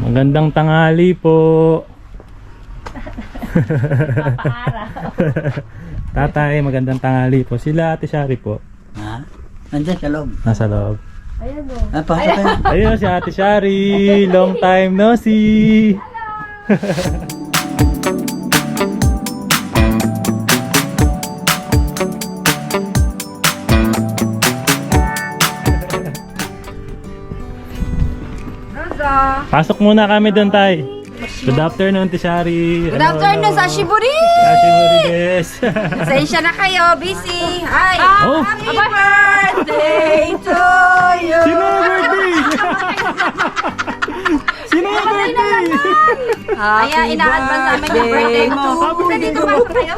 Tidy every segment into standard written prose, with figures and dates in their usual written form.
Magandang tanghali po. Tatay, magandang tanghali po. Sila Ate Shari po. Ha? Nandiyan sa loob. Nasa loob. Ayan o. Pasok kayo. Ayun si Ate Shari. Long time no see. Pasok muna kami doon, tay. Good afternoon, Ate Shari. Good afternoon sa Shiburi! Shiburi. Pasensya na kayo, busy. Hi! Oh. Happy birthday to you! Sino ang birthday? Sino ang birthday? Kaya ina-advance namin yung birthday mo. Pwede tumasok kayo?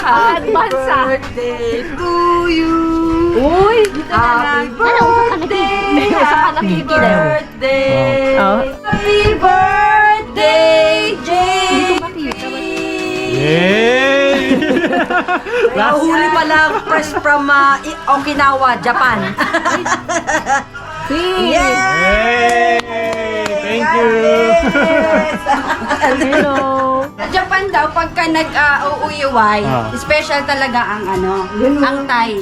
Advance birthday to you! Uy! Happy birthday! Happy birthday! Happy birthday, Jay! Yay! Huli pa lang, fresh from Okinawa, Japan. Yay! Thank you! Hello! Sa Japan daw, pagka nag-uuyuway, special talaga ang ang Thai.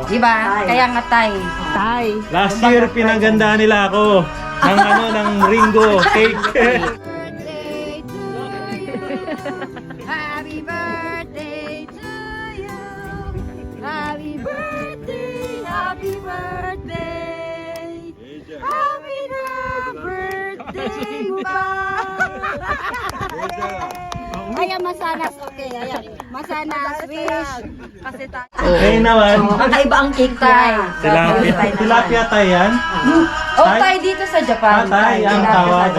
Diba? Kaya nga Thai. Thai. Last year, pinagandaan nila ako ng Ringo cake. Happy birthday to you. Happy birthday, happy birthday. Happy birthday pa. Ayan, masanas, okay, ayan. Masanas, wish. Kasi tayo. Okay naman. Magkaiba ang cake tayo. Tilapia tayo yan? Oh, tayo dito sa Japan. Tay ang tawag.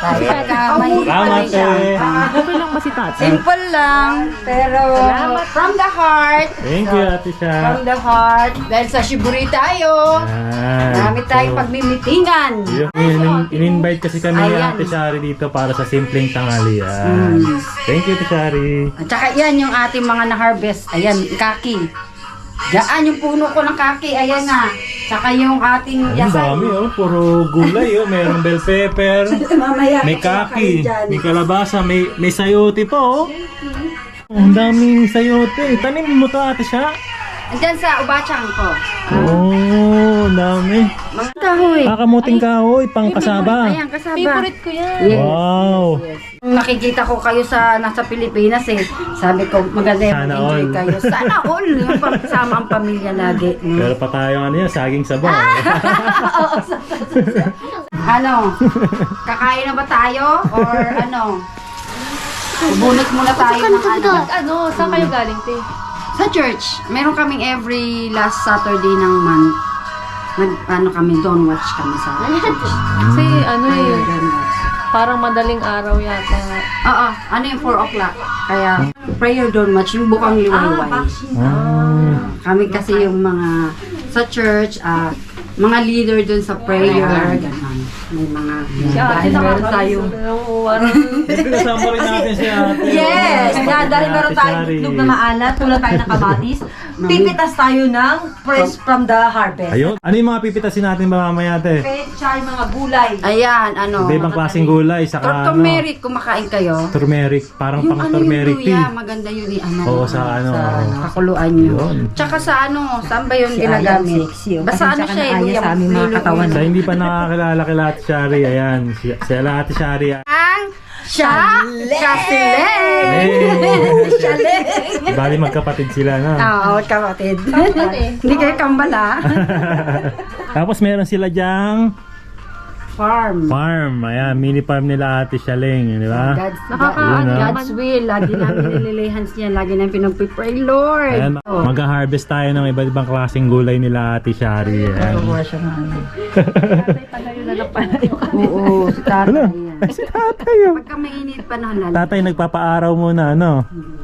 Salamat eh. Okay lang ba si Tati? Simple lang, pero from the heart. Thank you, Ate Shari. From the heart. Dahil sa Shiburi tayo. Marami tayong pagmimitingan. In-invite kasi kami ni Ayan. Ate Shari dito para sa simpleng tanghalian. Thank you, Ate Shari. At saka yan yung ating mga na-harvest. Ayan, kaki. Diyan yung puno ko ng kaki. Ayan na. Saka yung ating Ang yasay. dami oh, puro gulay oh. Mayroong bell pepper, may kaki, may kalabasa, may sayote pa oh. Ang daming sayote. Tanim mo to, Ate Shari. Andyan sa ubachang ko. Oh, dami. Mga kahoy. Kakamuting kahoy, pang kasaba. Ayan, kasaba. Favorite ko yan. Yes. Wow. Nakikita ko kayo nasa Pilipinas eh. Sabi ko, maganda yung Sana enjoy all. kayo. Sana all. Yung kasama ang pamilya lagi. No? Pero pa tayo saging sabaw. Kakain na ba tayo? Or Bunot muna tayo ng Saan kayo galing, te? Sa church. Meron kaming every last Saturday ng month. Kami, don't watch kami sa church. Kasi Don't watch. parang madaling araw yata. Oo, 4 o'clock. Kaya, prayer don't watch. Yung bukang liwayway. Kami kasi yung mga sa church, mga leader dun sa prayer, gano'n. May mga dahil meron tayong Kasama rin natin si Ate. Yes! Dahil meron tayong itlog na maalat, tulad tayo ng kamatis, pipitas tayo ng fresh from the harvest. Ayun. Ano yung mga pipitasin natin ba mamaya, Ate? Tsaka yung mga gulay. Ayan, Iba-ibang klaseng gulay, saka turmeric, kumakain kayo. turmeric, parang Yung pang yung turmeric tea. luya, maganda yun Oo, sa kakuluan nyo. Yun. Tsaka sa saan ba yun ginagamit? Basta siya eh, luya. sa aming mga katawan. Sa hindi pa nakakilala kay Ate Shari, ayan. Sila Ate Shari. Ang Chasileng! Bali magkapatid sila na. Oo, kapatid. Hindi kayo kambala. Tapos meron sila dyang Farm. Ayan, mini farm nila Ate Shaleng, di ba? God's will. Lagi namin nililihans niya. Lagi namin pinag-pray, Lord. Ayan, mag-harvest tayo ng iba't ibang klaseng gulay nila Ate Shari. Ayan. Oo, si tatay yan. Si tatay yun. Pagka mainit pa na Tatay nagpapaaraw muna,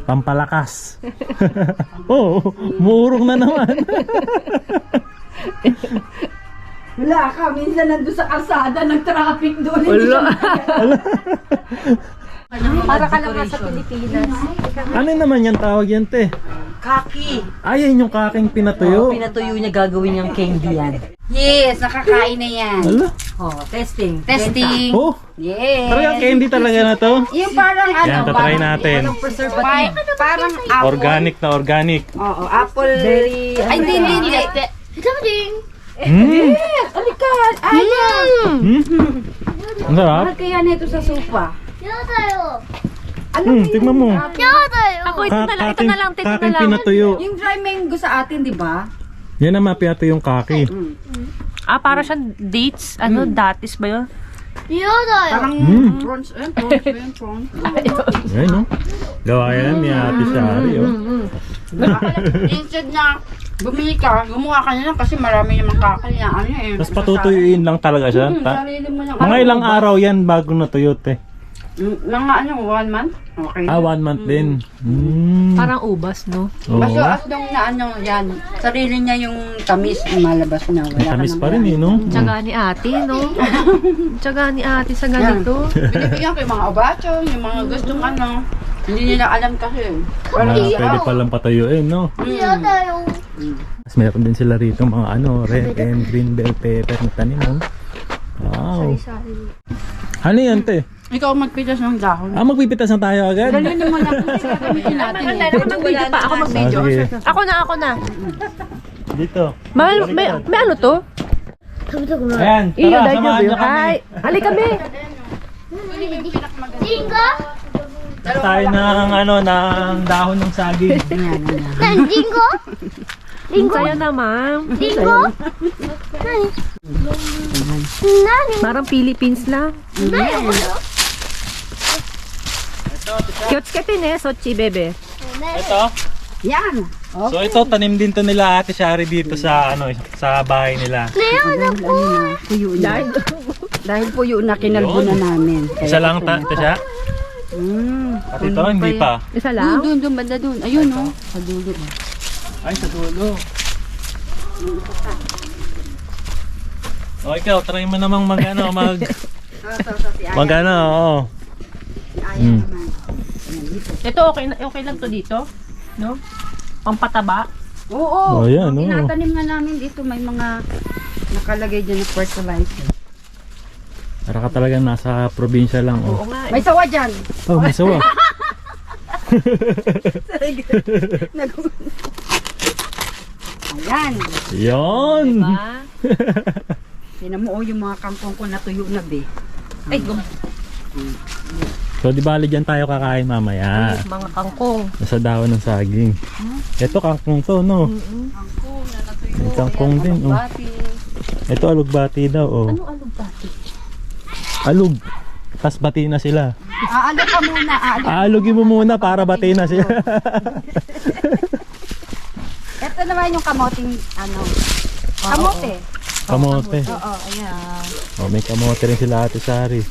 pampalakas. Oo, muurong na naman. Wala ka, minsan nandun sa kalsada, nag-traffic doon. Para ka lang sa Pilipinas. Ano naman yan tawag yan, te? Kaki. Ay, yan yung kaking pinatuyo. Pinatuyo niya, gagawin niyang candy yan. Yes, nakakain na yan. Ala, Oh, testing. Testing. Oh, Yes. talaga candy talaga na to. Yung parang Yan, tatry natin. Walang preservative. Parang apple. Organic na organic. Oo, apple. Very, Ay, hindi. Hmm. Alikan. Ayan. Ang sarap. Mahal kaya nito sa sopa. Tignan mo. Ako, ito na lang, ito na lang, ito na Kaking lang. pinatuyo. Yung dry mango sa atin, di ba? Yan ang mapiato yung kaki. Para siyang dates, datis ba yun? Parang prawns. Prawns. Yan, no? Gawa yan ni Ate Shari, oh. Instead na bumili ka, gumawa ka na lang kasi marami namang kakanya. Ano eh. Tapos patutuyuin lang talaga siya. Sarili mo lang. Mga ilang araw yan bago natuyot eh. Mga 1 month? Okay. 1 month din. Parang ubas, no? Oo. Basta as long na yan, sarili niya yung tamis malabas na. Wala Ang ka tamis nang pa rin eh, no? Tsaga ni ate, no? Tsaga ni ate sa ganito. Binibigyan ko yung mga obachong, yung mga gustong ano. Hindi nila alam kasi. Na pwede palang patuyuin, no? Tapos meron din sila rito mga red and green bell pepper na tanim, no? Wow. Ano yan, te? Ikaw magpitas ng dahon. Magpipitas na tayo agad? Dali naman ako kasi gagamitin natin eh. Ako mag-video pa, ako mag-video. Sige. Ako na. Dito. Mahal, may ano to? Ayan, Iyo, tara, dahil samahan nyo kami. Hi! Halika kami! Tayo ng dahon ng saging. Sa'yo na, ma'am. Parang Philippines lang. Kyotsuketin eh, Sochi, bebe. Ito. Yan. So ito, tanim din to nila Ate Shari dito sa sa bahay nila. Puyo na. Dahil puyo na kinalbo na namin. Isa lang ito siya? At ito, hindi pa. Isa lang? Doon, banda doon. Ayun oh. Sa dulo. Ay, sa dulo. O ikaw, try mo namang mag oo. Ito, okay lang to dito? No? Pampataba? Oo. Oh, yan, oo. Tinatanim nga namin dito. May mga nakalagay dyan na fertilizer. Para ka talaga nasa probinsya lang, oh. Oo nga. May sawa dyan. Oh, may sawa. Ayan. Yan. Diba? Tinan mo yung mga kangkong ko natuyo na be. Ay, So, di bali dyan tayo kakain mamaya. mga kangkong. Nasa dahon ng saging. Ito, kangkong to, no? Kangkong na natuyo. May kangkong din, oh. Bati. Ito, alugbati daw, oh. Ano alog bati? Alug. Tas bati na sila. Aalog ka muna. Aalugin mo muna para bati na sila. Ito naman yung kamoting kamote. Kamote. Oo, ayan. Oh, may kamote rin sila Ate Shari.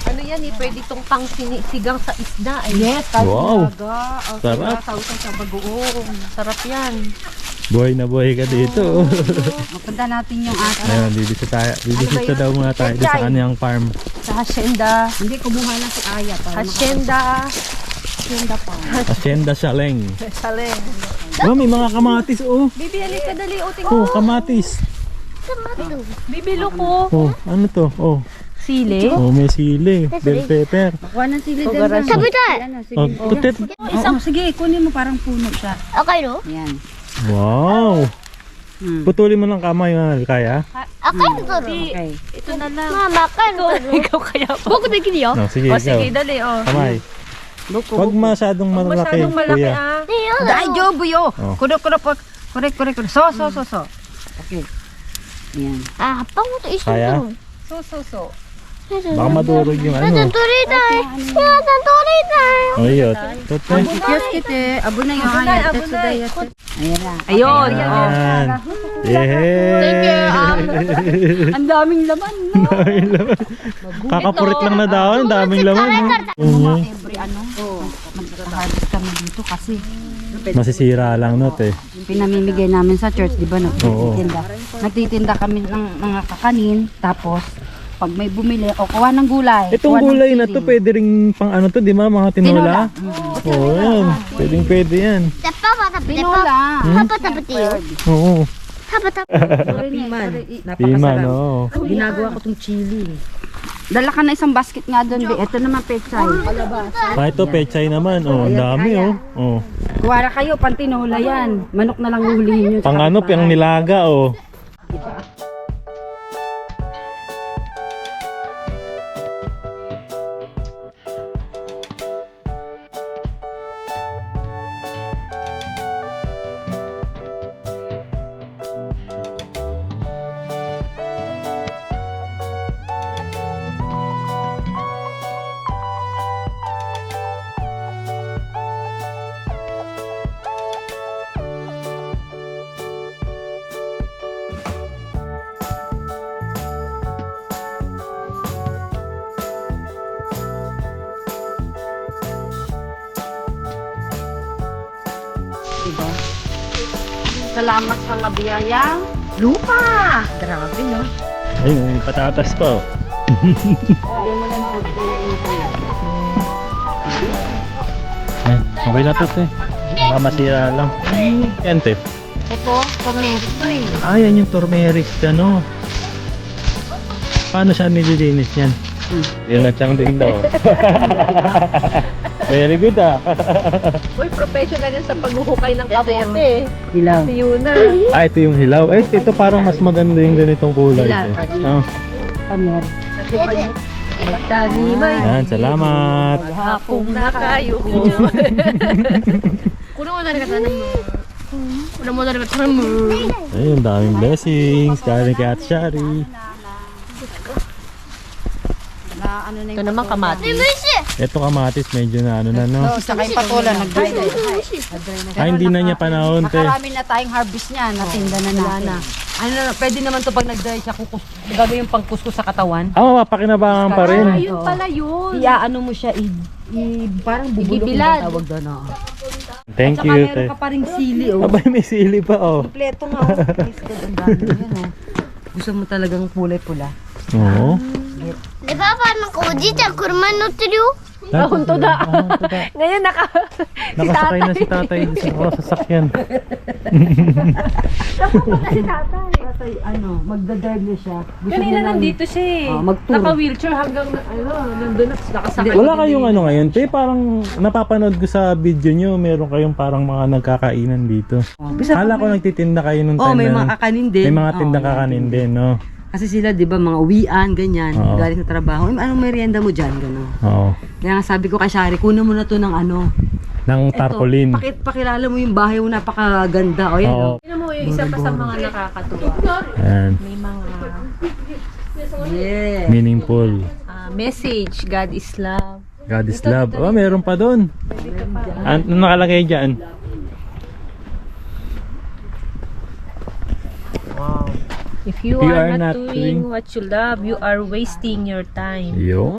Ano yan eh, pwede itong pang sigang sa isda eh. Yes, kahit Wow. umaga. O, Sarap. sausaw sa bagoong. Sarap yan. Buhay na buhay ka dito. Mapunta natin yung ating. Ayan, bibisita daw muna tayo doon sa kanyang farm. Sa hacienda. Hindi, kumuha lang si Aya. Hacienda. Hacienda pa. Hacienda Shaleng. Saleng. Oh, may mga kamatis, oh. Bibi, halika dali. O, Oh, kamatis. Bibilo ko. Oh, ano to? Oh, Sili. oh may sili. Bell pepper. Kuha ng sili din. Ugaras. Sabi tayo. Oh, tutit. Sige, kunin mo parang puno siya. Okay, no? Yan. Wow. Putulin mo ng kamay, kaya? Okay, no? Okay. Ito na lang. Mama, kan Ikaw kaya pa. Boku de kiri yo. No, sige, O, ikaw. sige, dali, o. Kamay. Huwag masyadong malaki, Masyadong malaki, kuya. ah. Dai jobo yo. Oh. Kudo. Korek. So. Okay. Yan. Ah, pang mo to isu. Kaya? So. Baka madurog yung ano. Tanturi tayo. Ya, tanturi tayo. Oh, yun. Tutit. Yes, kite. Abo na yung Aya. Ayan na. Ayun. Yan. Yehey! Ang daming laman, no? Daming laman. Kakapurit lang na daw, ang daming laman. No? Every mag-harvest kami dito kasi Masisira lang not eh. pinamimigay namin sa church, di ba? Oo. Nagtitinda kami ng mga kakanin, tapos pag may bumili, o kuha ng gulay. Itong kuha ng gulay na sili. to, pwede ring pang ano to, di ba? Mga tinola? Oo, yan. Pwedeng pwede yan. Tepa, pata, Tinola. Papa tapos yo. Oo. Tapa. Piman. Piman, Napakasarap. oo. Ginagawa ko tong chili. Dala ka na isang basket nga doon, be. Ito naman pechay. Ito, pechay naman. Oh, ang dami, oh. Oh. Kuwara kayo, pantinola yan. Manok na lang hulihin nyo. Pang ano, pang nilaga, oh. Diba? Salamat sa mabiyayang. Lupa! Grabe, no? Ayun, may patatas pa, oh. Ay, okay na to, te. Baka masira lang. Yan, te. Ito, turmeric. Ah, yan yung turmeric, ano. Paano siya nililinis yan? Yan na siyang din daw. Very good, ah. Uy, professional yan sa paghuhukay ng kamote. Hilaw. Si Yuna. Ah, ito yung hilaw. Eh, ito parang mas maganda yung ganitong kulay. Hilaw. Oh. Pamer. Magtanimay. Yan, salamat. Hapong na kayo ko. Kuno mo na rin katanan mo. Kuno mo na rin katanan mo. Ayun, daming blessings. Galing kay Ate Shari. Na ano na Ito naman kamatis. Ito kamatis, medyo na ano na, no? Saka yung patola, nag-dry na. Ah, hindi na niya panahon, te. Nakarami na tayong harvest niya. Natinda na natin. Ano na, pwede naman to pag nag-dry siya, gagawin yung pangkuskus sa katawan. Ah, mapapakinabangan pa rin. Ayun pala yun. Iaano mo siya, parang bubulok yung Igibilad. tawag doon. Oh. Thank Saka you, meron te. ka pa ring sili, oh. Abay, may sili pa, oh. Kompleto nga, oh. Please, God, ang dami yan, oh. Gusto mo talagang kulay pula. Oo. Di ba parang koji chan kurma no trio? Ahon to da. Ngayon Nakasakay na si tatay sa sasakyan. Kasi ano, magdadrive na siya. Gusto Kanina niya ng- nandito siya eh. mag-tour. Naka-wheelchair hanggang nandun na nakasakay. Wala kayong ano ngayon, te? Parang napapanood ko sa video nyo, meron kayong parang mga nagkakainan dito. Bisa Kala ko nagtitinda kayo nung Oh, time may na- mga kakanin din. May mga Oo, tinda meron. kakanin din, no? Kasi sila, di ba, mga uwian, ganyan. Oo. Galing sa trabaho. Anong merienda mo dyan, gano'n? Oo. Kaya nga sabi ko kay Shari, kunin mo na to ng ano. Ng tarpaulin. Pakilala mo yung bahay mo, napakaganda. O yan, Oo. oh. Tingnan mo yung isa pa sa mga nakakatuwa. Ayan. May mga Yeah. Meaningful. message, God is love. God is love. Oh, meron pa doon. Ano nakalagay dyan? If you are not doing what you love, you are wasting your time. Yo.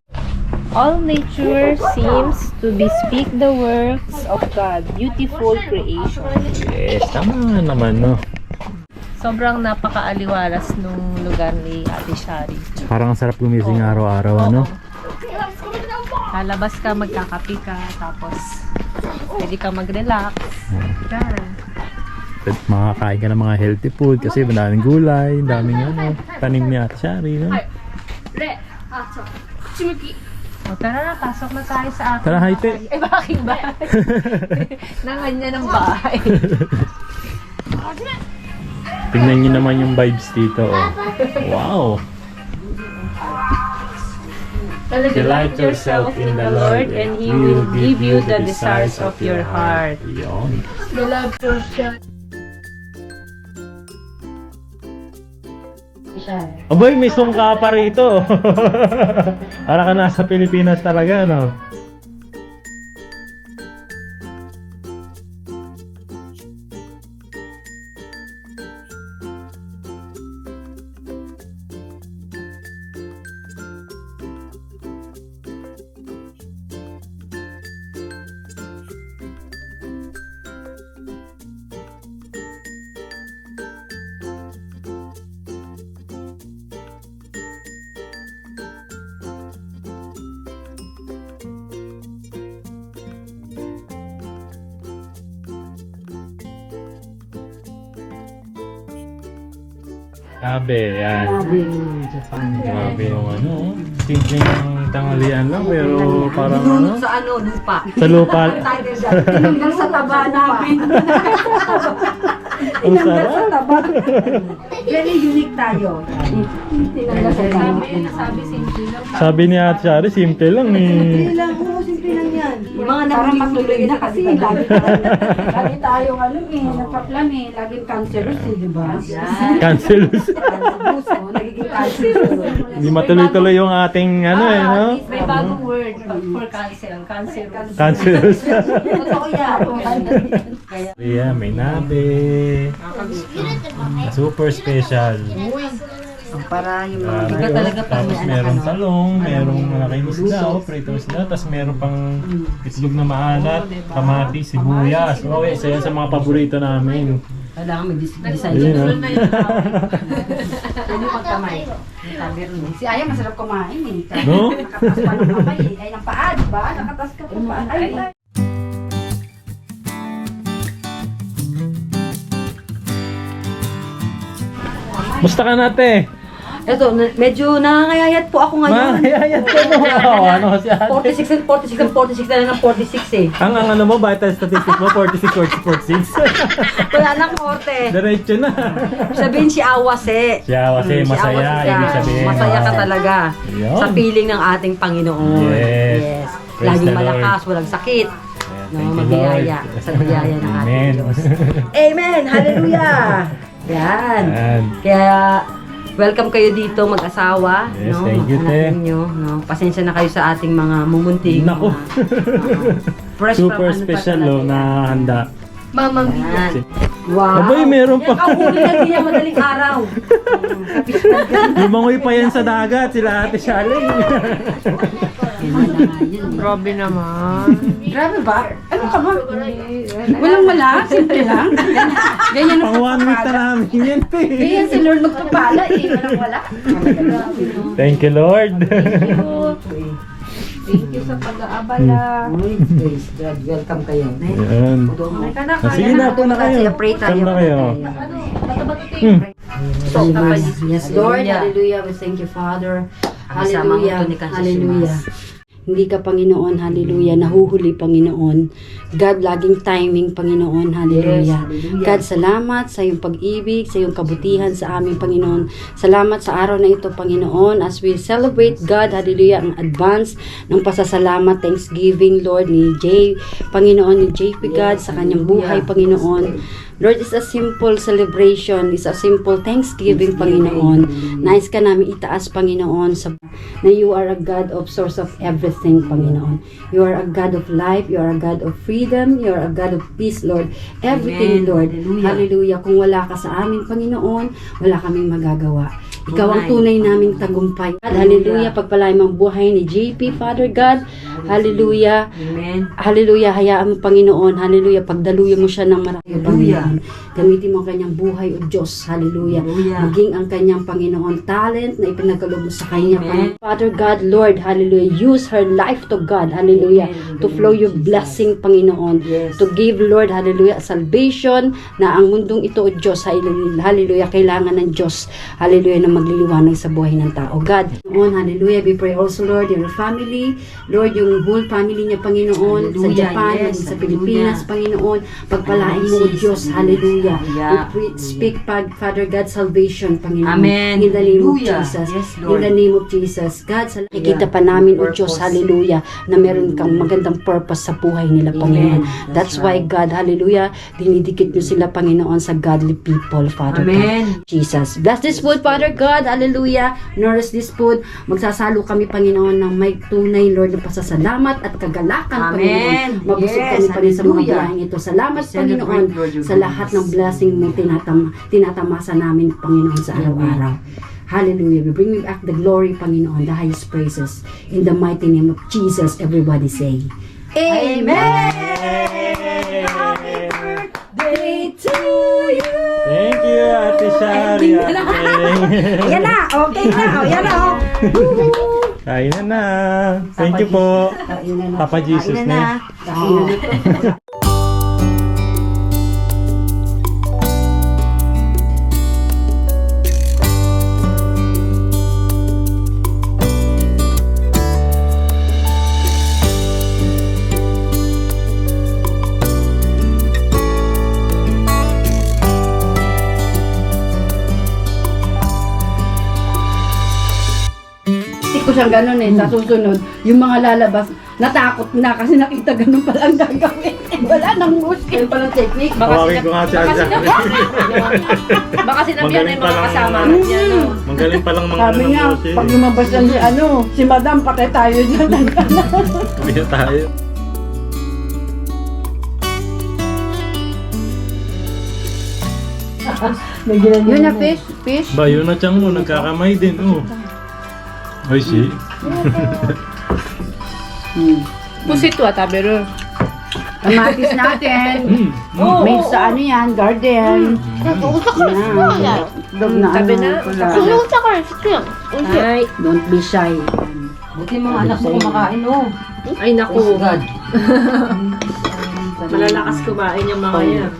All nature seems to bespeak the works of God. Beautiful creation. Yes, tama naman, no? Sobrang napakaaliwalas nung lugar ni Ate Shari. Parang ang sarap gumising araw-araw, ano? Lalabas ka, magkakape ka, tapos pwede ka mag-relax. Yan. Makakain ka ng mga healthy food kasi madaming gulay, daming ano, tanim ni Ate Shari, no? O tara na, pasok na tayo sa aking Tara, Haite. bahay. Eh, baking bahay. Nanganyan ng bahay. Tingnan niyo naman yung vibes dito, oh. Wow! Delight yourself in the Lord and He will give you the desires of your heart. Yun. Abay, may sungka pa rito. Para ka nasa Pilipinas talaga, no? Sabi, yan. Grabe yung ano. Simpleng tanghalian lang pero parang ano. Sa ano, lupa. Sa lupa. Tinanggal sa taba namin. Ang sarap. Very unique tayo. Tinanggal sa taba. Sabi simple lang. Sabi ni Ate Shari, simple lang eh. Simple lang, oo, simple lang yan. Yung mga namutuloy na kasi lagi tayong ano eh, napaplan eh, laging cancerous eh, di ba? Cancelous. Puso, nagiging cancerous. Hindi matuloy-tuloy yung ating ano eh, no? May bagong word for cancel. Cancel. Cancelous. Totoo yan. Yeah, may nabe. Super special. Para yung Grabe, oh. Tapos merong talong, merong malaking isda, pritong isda, tapos meron pang itlog na maalat, kamatis, sibuyas. Okay, isa yan sa mga paborito namin. Kailangan may design. Ayun, oh. Ano pagkamay? Si Aya masarap kumain eh. No? Nakatas pa ng kamay eh. Ay, ng paa, di ba? Nakatas ka pa pa. Ay, Musta ka nate? Ito, medyo nangangayayat po ako ngayon. Mahayayat ko mo. Ano si ate? 46 and 46 na lang ng 46 eh. Ang ano mo, vital statistics mo, 46, 46. Wala nang korte. Diretso na. Sabihin si Awase. Siya kasi masaya, ibig sabihin. Masaya ka talaga Yun. sa piling ng ating Panginoon. Yes. Praise Laging the malakas, walang sakit. Thank No, you, magbiyaya Lord. sa biyaya ng ating Amen. Diyos. Amen! Hallelujah! Yan. Yan. Kaya, welcome kayo dito mag-asawa. Yes, no? thank you, Anak te. ninyo, no? Pasensya na kayo sa ating mga mumunting. Naku. Fresh Super from ano pa special talaga. oh, na handa. Mama Yan. Wow. Abay, meron pa. Yan ang huli na niya madaling araw. Lumangoy pa yan sa dagat, sila Ate Shaling. Grabe naman. grabe ba? Ano ka ba? Walang wala? Simple lang? Ganyan ang Pang 1 week na namin yan, te. Ganyan si Lord magpapala eh. Walang wala. Thank you, Lord. Thank you sa pag-aabala. Praise God. Welcome kayo. Yan. Sige na, po na kayo. Pray tayo. Come na kayo. Yes, Lord. Hallelujah. We thank you, Father. Kasama mo Hallelujah. to ni Kansas Hallelujah. Simas. Hindi ka, Panginoon. Hallelujah. Nahuhuli, Panginoon. God, laging timing, Panginoon. Hallelujah. Yes, hallelujah. God, salamat sa iyong pag-ibig, sa iyong kabutihan sa aming Panginoon. Salamat sa araw na ito, Panginoon, as we celebrate, God, hallelujah, ang advance ng pasasalamat, thanksgiving, Lord, ni Panginoon, ni JP, God, sa kanyang buhay, Panginoon. Lord, it's a simple celebration, it's a simple thanksgiving, Panginoon. Nais ka namin itaas, Panginoon, na you are a God of source of everything, Panginoon. You are a God of life, you are a God of freedom, you are a God of peace, Lord. Everything, Amen. Lord. Hallelujah. Hallelujah. Kung wala ka sa amin, Panginoon, wala kaming magagawa. Ikaw ang tunay naming tagumpay. Hallelujah. Pagpalain ang buhay ni JP, Father God. Hallelujah. Amen. Hallelujah. Hayaan mo, Panginoon. Hallelujah. Pagdaluyan mo siya ng marami, Hallelujah. Panginoon. Gamitin mo ang kanyang buhay, O Diyos. Hallelujah. Hallelujah. Maging ang kanyang, Panginoon, talent na ipinagkaloob mo sa kanya. Amen. Father God, Lord, hallelujah. Use her life to God. Hallelujah. Amen. To flow your blessing, Panginoon. Yes. To give, Lord, hallelujah, salvation na ang mundong ito, O Diyos, hallelujah, kailangan ng Diyos, hallelujah, na magliliwanag sa buhay ng tao. God, Panginoon, hallelujah, we pray also, Lord, your family, Lord, yung whole family niya, Panginoon, sa Hallelujah, Japan, yes, maging sa hallelujah. Pilipinas, Panginoon, pagpalain mo, O Diyos, hallelujah. We speak, Father God, salvation, Panginoon. Amen. In the name of Hallelujah. Jesus. Yes, In Lord. the name of Jesus. God, nakikita pa namin, O Diyos, hallelujah, na meron kang magandang purpose sa buhay nila, Panginoon. That's why, God, hallelujah, dinidikit nyo sila, Panginoon, sa godly people, Father Amen. God. Jesus. Bless this food, Father God, hallelujah. Nourish this food. Magsasalo kami, Panginoon, ng may tunay, Lord, na pasasalamat at kagalakan, Amen. Panginoon. Mabusog Yes, kami pa rin sa mga hallelujah. biyaheng ito. Salamat, Celebrate, Panginoon, Lord, your sa lahat ng blessing mo tinatamasa namin, Panginoon, sa araw-araw. Hallelujah. We bring you back the glory, Panginoon, the highest praises. In the mighty name of Jesus, everybody say, Amen! Day to you. Thank you, Ate Shari. Yan na. Okay na. Yan na. Kain na na. Thank you po. Papa Jesus na. ko siyang ganun eh. Sa susunod, yung mga lalabas, natakot na kasi nakita ganun pala ang gagawin. Wala nang muskil palang technique. Tawagin ko nga si Ate Shari. Baka sinabihan na yung mga kasama niya, no? Magaling palang mga Sabi niya, pag lumabas yan si Madam, patay tayo dyan. Hindi na tayo. Yun na fish. Ba, yun na tiyang mo, nagkakamay din, oh. Ay, si. Pusit wa, tabero. Kamatis natin. Made sa ano yan, garden. Yan. Dog na Sabi ano. na, pula. Kulusa ka rin. Sige. Ay, Don't be shy. Buti mga anak mo kumakain, oh. ay naku. God. Malalakas kumain yung mga yan.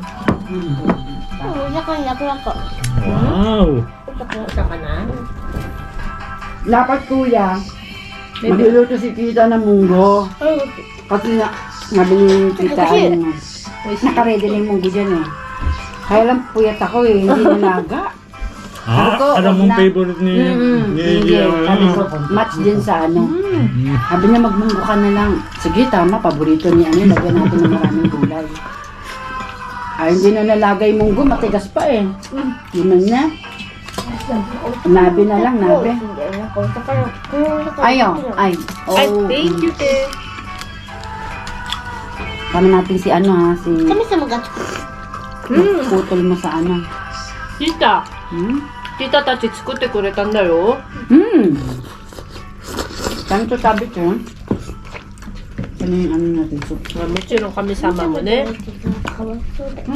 Kulusa ka rin. Ako. Wow! Isa ka na. Dapat kuya, magluluto si Tita ng munggo. Kasi nabili yung Tita, ano, nakaready na yung munggo dyan eh. Kaya lang puyat ako eh, hindi nalaga. Ah, Sabi ko, alam mong na- favorite ni Hindi, sabi ko, match din sa ano. Sabi niya, magmunggo ka na lang. Sige, tama, paborito niya. Ano, lagyan natin ng maraming gulay. Ay, hindi na nalagay munggo, matigas pa eh. Yun na. Nabi na lang, nabi. Ayo, ay. Oh. Ay, thank you, te. Kami natin si ano ha, si Kami sa magat. putol mo sa ano. Tita, Hmm? tita tachi tsukutte kuretan da yo. Tanto sabi ko. Ano yung ano natin? So, Mochiro kami sama mo, ne?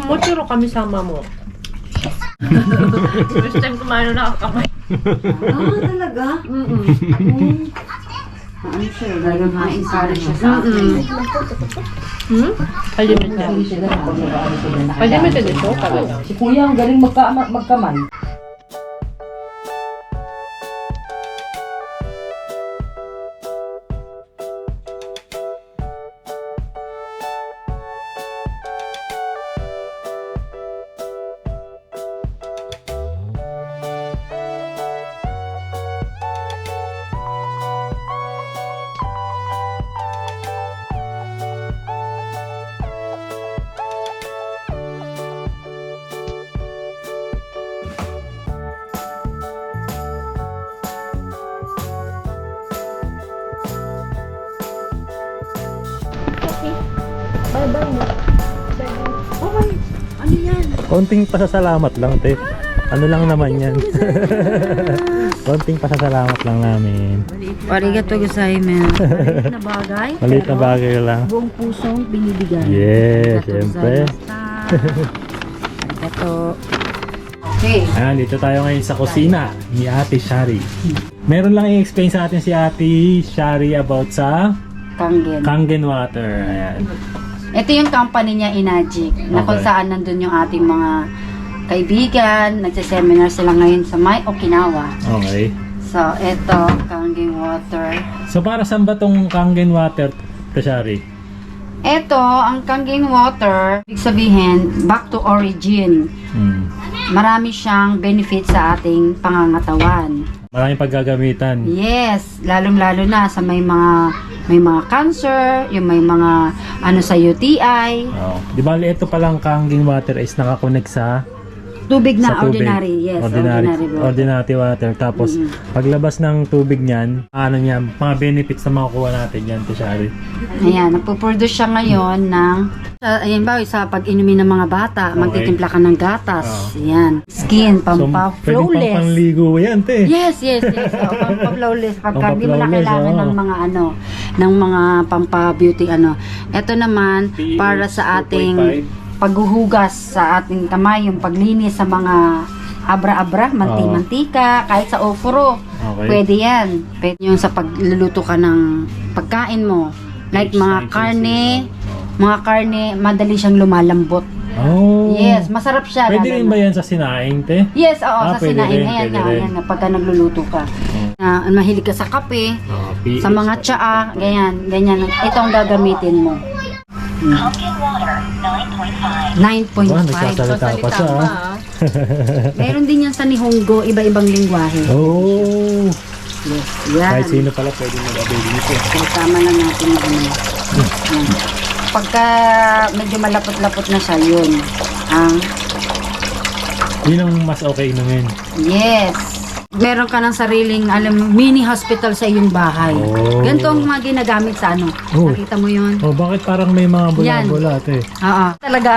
Mochiro kami sama mo. First time kumain na nakakamay. Talaga? ano siya? Talagang hain sa siya sa akin. Kalimutan. Kalimutan dito, talaga. Si Kuya ang galing magkamay. Konting pasasalamat lang, te. Ano lang naman yan. Konting pasasalamat lang namin. Arigato gozaimasu. Maliit na bagay. Maliit na bagay lang. Buong pusong binibigay. Yes, syempre. Arigato. Okay. Ayan, dito tayo ngayon sa kusina ni Ate Shari. Meron lang i-explain sa atin si Ate Shari about sa Kangen. Kangen Water. Ayan. Ito yung company niya, Inagic, na kung Okay. saan nandun yung ating mga kaibigan. Nagsiseminar sila ngayon sa May Okinawa. Okay. So, ito, Kangen Water. So para saan ba tong Kangen Water, Ate Shari? Ito, ang Kangen Water, ibig sabihin, back to origin. Marami siyang benefit sa ating pangangatawan. Maraming paggagamitan. Yes, lalong-lalo na sa may mga cancer, yung may mga ano sa UTI, Oh. Di ba ito palang Kangen Water is nakakonect sa tubig na sa tubig. ordinary, yes, ordinary water. Ordinary water. Tapos paglabas ng tubig niyan, ano niya, mga benefits na makukuha natin yan, Ate Shari. Ayan, nagpo-produce siya ngayon ng ayan ba, sa pag-inumin ng mga bata, Okay. magtitimpla ka ng gatas. Ayan, skin, So, pwedeng pang pampa-flawless. panligo yan, te. Yes. Pampa-flawless. Pagka di mo na Pampa-flawless, kailangan oo. ng mga ano, ng mga pampa-beauty ano. Ito naman, pH para sa ating 2.5. paghuhugas sa ating kamay, yung paglinis sa mga abra-abra, mantika, kahit sa ofro. Okay. Pwede yan. Pwede yung sa pagluluto ka ng pagkain mo. Like mga karne, madali siyang lumalambot. Oh. Yes, masarap siya. Pwede lalo rin na. ba yan sa sinaing, te? Yes, oo, sa Pwede sinaing. rin, Ayan pwede nga, rin. ayan nga, pagka nagluluto ka. Mahilig ka sa kape, pH. sa mga tsaa, ganyan. Ito ang gagamitin mo. 9.5. Wow, nagsasalita pa siya. Meron din yan sa Nihongo, iba-ibang lingwahe. Oh. Yes. Yan. Kahit sino pala pwede mag-avail dito. So, tama lang natin yung ano. Yan. Pagka medyo malapot-lapot na siya, yun. Yun ang mas okay inumin. Yes. Meron ka ng sariling, mini hospital sa iyong bahay. Oh. Ganito ang mga ginagamit sa ano. Oh. Nakita mo yun? Oh, bakit parang may mga bula-bula ate? Oo. Talaga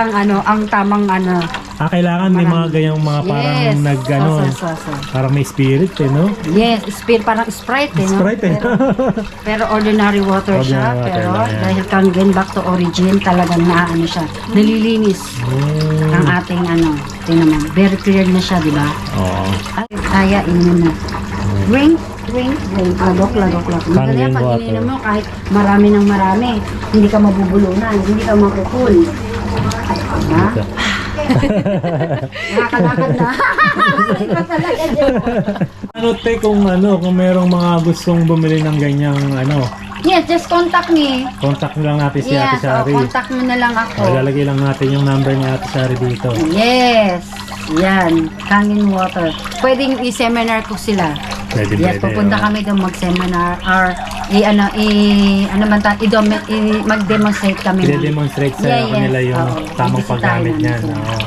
ang tamang Kailangan may mga ganyang mga parang yes. nag-ano. So. Parang may spirit no? Yes, parang Sprite no? Sprite Pero ordinary water siya. Ordinary water Pero lang yan. dahil kang back to origin, talagang siya. Nalilinis ang ating tingnan mo. Very clear na siya, di ba? Oo. Ay, kaya inumin na. Drink. Ladok. Madali pag water. ininom mo, kahit marami ng marami, hindi ka mabubulunan, hindi ka mapupul. Diba? Nakakalakad na. Ano te kung merong mga gustong bumili ng ganyang Yes, just contact me. contact nyo lang natin si Ate Yes, Shari. contact mo na lang ako. Lalagay lang natin yung number ni Ate Shari dito. Yes. Yan, Kangin Water. Pwedeng i-seminar ko sila. Pwede, Yes, pupunta kami doon mag-seminar or mag-demonstrate kami. I-demonstrate sa Yeah, kanila yes. yung Oo, tamang ibisitahin paggamit namin niyan. sila. Oo.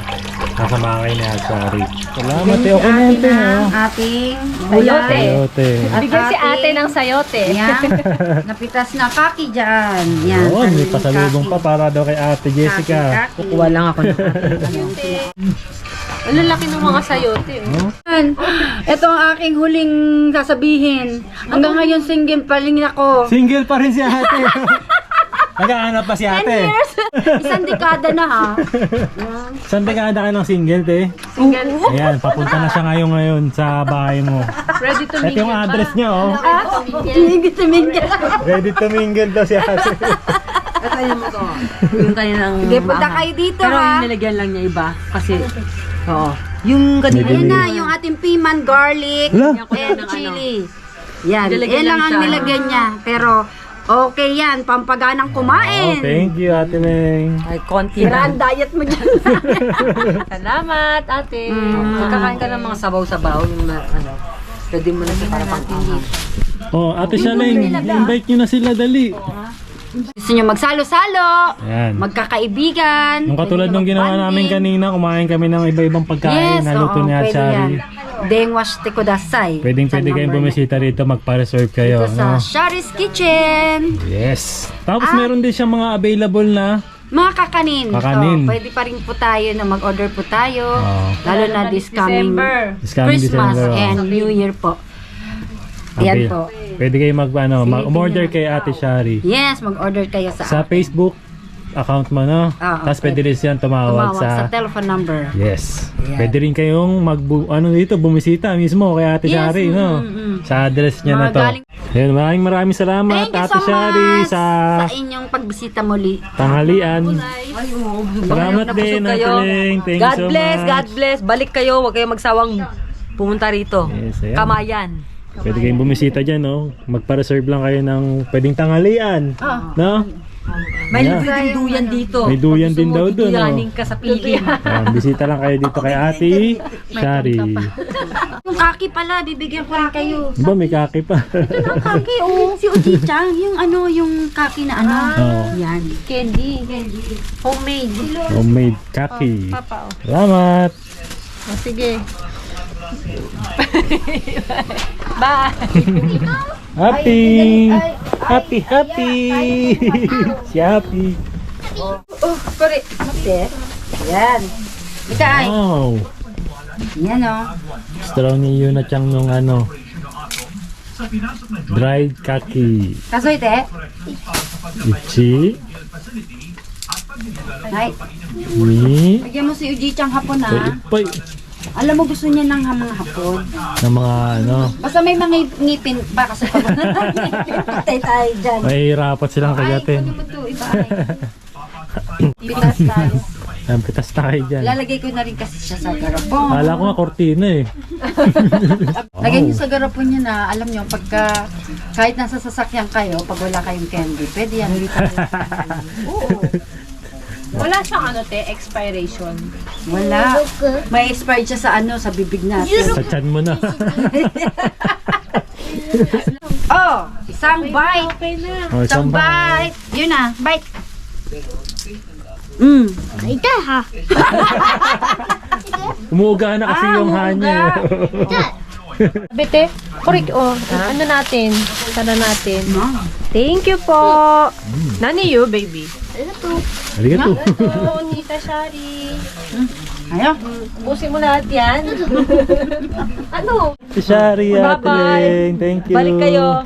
Kasama kayo ni Ate Shari. Salamat eh. Okay na Atin ate. ang ating Sayote. Sayote. At Bigyan si ate ating- ng sayote. Yan. Napitas na kaki dyan. Yan. Oo, may kami pasalubong kaki. pa para daw kay Ate Jessica. Kaki. Kukuha lang ako ng Ang lalaki ng mga sayote. Oh. Ito ang aking huling sasabihin. Hanggang ngayon single pa rin ako. Single pa rin si Ate. Naghahanap pa si Ate. Isang dekada na ha. Saan dekada ka ng single, te? Single. Ayan, papunta na siya ngayon sa bahay mo. Ready to Ito yung mingle. address niya, oh. Hindi ko mingle. Ready to mingle daw si Ate. Yung kanilang Sige, punta kayo dito Pero ha. yung nilagyan lang niya iba. Kasi, oo. Yung kanina Ayan na, yung ating piman, garlic, Wala. and chili. Yan, Nilagyan yan lang lang ang siya. nilagyan niya. Pero, okay yan, pampaganang Oh, kumain. thank you, Ate Neng. Ay, konti Sira ang diet mo dyan. Salamat, ate. Magkakain ka ng mga sabaw-sabaw. Yung pwede mo na siya para pang-ahang. Oh, Ate Shaleng, invite nyo na sila, dali. Gusto nyo magsalo-salo, Ayan. magkakaibigan. Yung katulad pwede nung ginawa namin mag-bonding. kanina, kumain kami ng iba-ibang pagkain, naluto ni Ate pwede Shari. yan. Dengwash te kudasai. Pwede kayong bumisita rito, magpa-reserve kayo. Ito sa No? Shari's Kitchen. Yes. Tapos meron din siyang mga available na. Mga kakanin. Kakanin. So, pwede pa rin po tayo na mag-order po tayo. Oo. Lalo na this coming This coming Christmas December, oh. and New Year po. Yan po. Pwede kayo mag-order kay Ate Shari. Yes, mag-order kayo Sa Facebook account mo, no? Oo, Tapos pwede rin siyang tumawag sa sa... telephone number. Yes. Ayan. Pwede rin kayong bumisita mismo kay Ate Yes, Shari, no? Sa address niya na Mga to. galing- Ayun, maraming salamat, Thank you Ate so Shari, much sa sa inyong pagbisita muli. tanghalian. Salamat din, Ate Leng. Thank you God so bless, much. God bless. Balik kayo, huwag kayong magsawang pumunta rito. Yes, ayan. Kamayan. Pwede kayong bumisita dyan, no? Magpa-reserve lang kayo ng pwedeng tanghalian. No? May Yeah. libre din duyan dito. May duyan Pag din gusto daw mo, dun, duyanin ka sa piling. Ayan, bisita lang kayo dito kay Ate Shari. Yung kaki pala, bibigyan ko rin kayo. Diba may kaki pa? Ang kaki, oh. Si Uji-chan, yung kaki na Oo. Yan. Candy. Homemade. Homemade kaki. Papa, oh. Salamat! Oh, sige. Bye. Happy! Happy! Si Happy! Sorry. Mate. Yan. Ika ay. Wow! Yan o. Gusto raw ni Yuna Chang nung dried kaki. Kaso ite. Ichi, Ay. ni, Bigyan mo si Uji-chan hapon ha. ipay. Alam mo gusto niya ng mga hapon. Ng mga Basta may mga ngipin pa kasi pag patay tayo dyan. mahihirapan silang Ay, kagatin. kunin mo to. Iba ay. Pitas tayo. Ang pitas na kayo dyan. Lalagay ko na rin kasi siya sa garapon. Kala ko nga kortina eh. Lagay niyo sa garapon niya na, alam niyo, pagka, kahit nasa sasakyan kayo, pag wala kayong candy, pwede yan. Oo. Wala siyang expiration. Wala. May expired siya sa sa bibig natin. Sa tiyan mo na. Oh, isang bite. Oh, isang Bite. Yun na, bite. Ito ha. Umuuga na kasi yung hanya. Bete, kurik, ano natin? Sana natin. Thank you po. Nani you, baby? Arigato. Oo, Nita Shari. Ayaw. Ubusin mo lahat yan. Ano? Si Shari, Ate Bye-bye. Leng. Thank you. Balik kayo.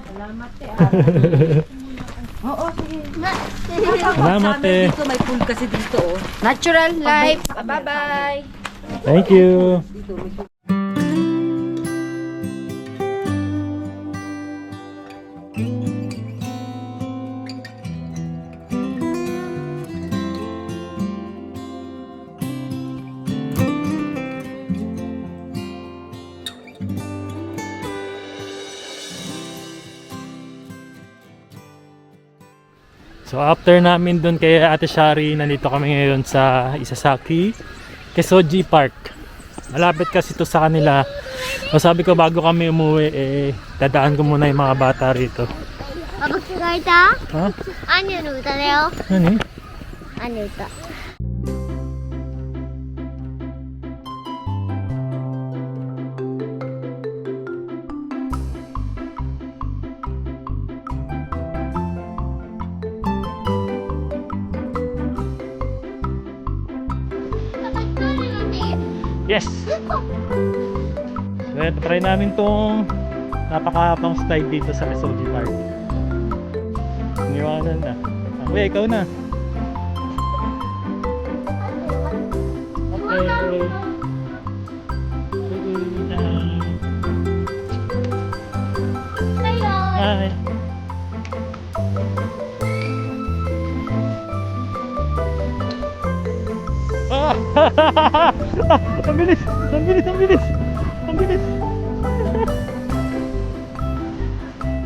Salamat eh. May pool kasi dito, oh. Natural life. Bye-bye. Thank you. So after namin doon kay Ate Shari, nandito kami ngayon sa Isasaki, Kesoji Park. Malapit kasi ito sa kanila. So sabi ko bago kami umuwi, dadaan ko muna yung mga bata rito. パパ聞こえた Ha? アニュの歌だよ。 Ano eh? アニュ歌。 Yes! So ito, try namin tong napakahabang slide dito sa Kesoji Park. Iniwanan na. Kuya, ikaw na. Okay. Hi. Ah! Ang bilis! Ang bilis! Ang bilis! Ang bilis!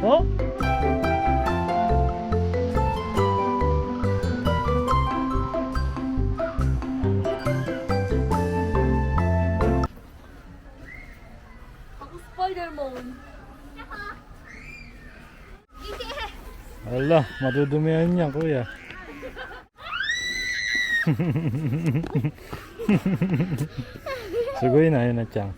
Oh? Wala, madudumihan niya, kuya. Sugoy na, yun na Chang.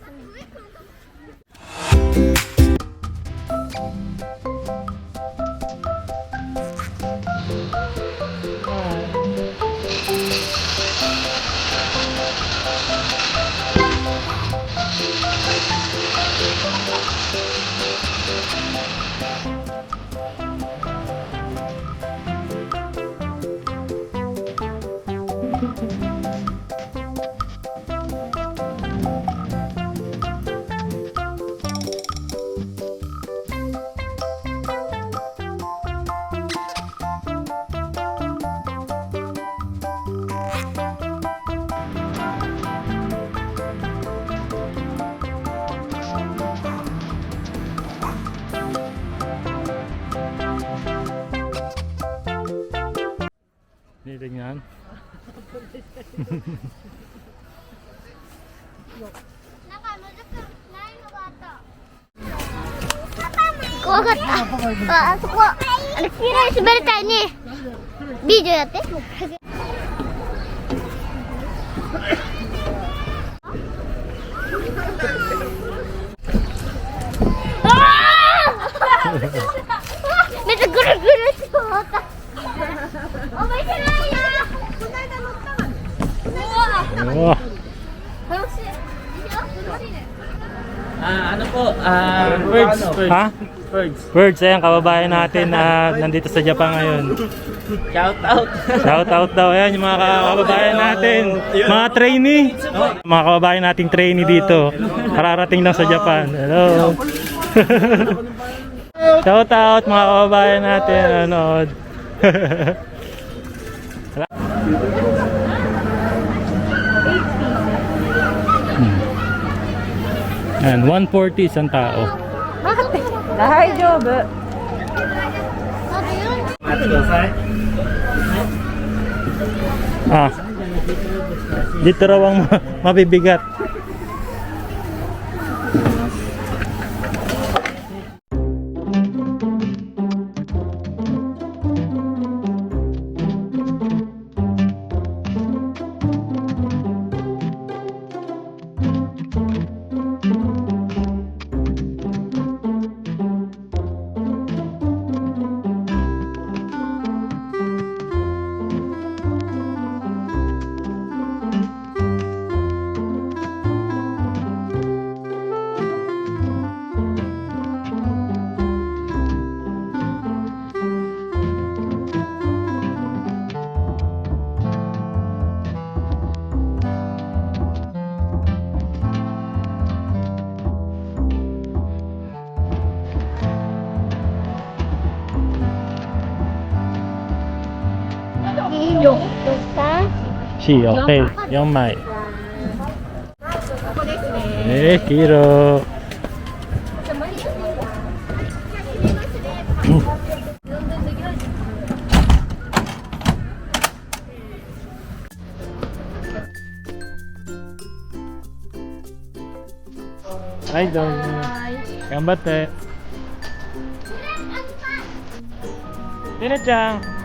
Nitingnan.怖かった。あ、あそこ。あれ、滑りたいね。ビデオやって。めっちゃぐるぐるって回った。お前じゃないよ。この間乗ったわね。うわ。 Oh. 楽しい。楽しいね。 Ano po? Birds. Ha? Birds, ayan, kababayan natin na nandito sa Japan ngayon. Shout out. Shout out daw, ayan, yung mga kababayan natin. Mga trainee. Mga kababayan nating trainee dito. Kararating lang sa Japan. Hello. Shout out mga kababayan natin. Nanood. Ayan, 140 isang tao. Daijoubu. Ah. Dito raw ang mabibigat. よか She, okay. 4枚。黄色。はい、どうも。頑張って。てねちゃん。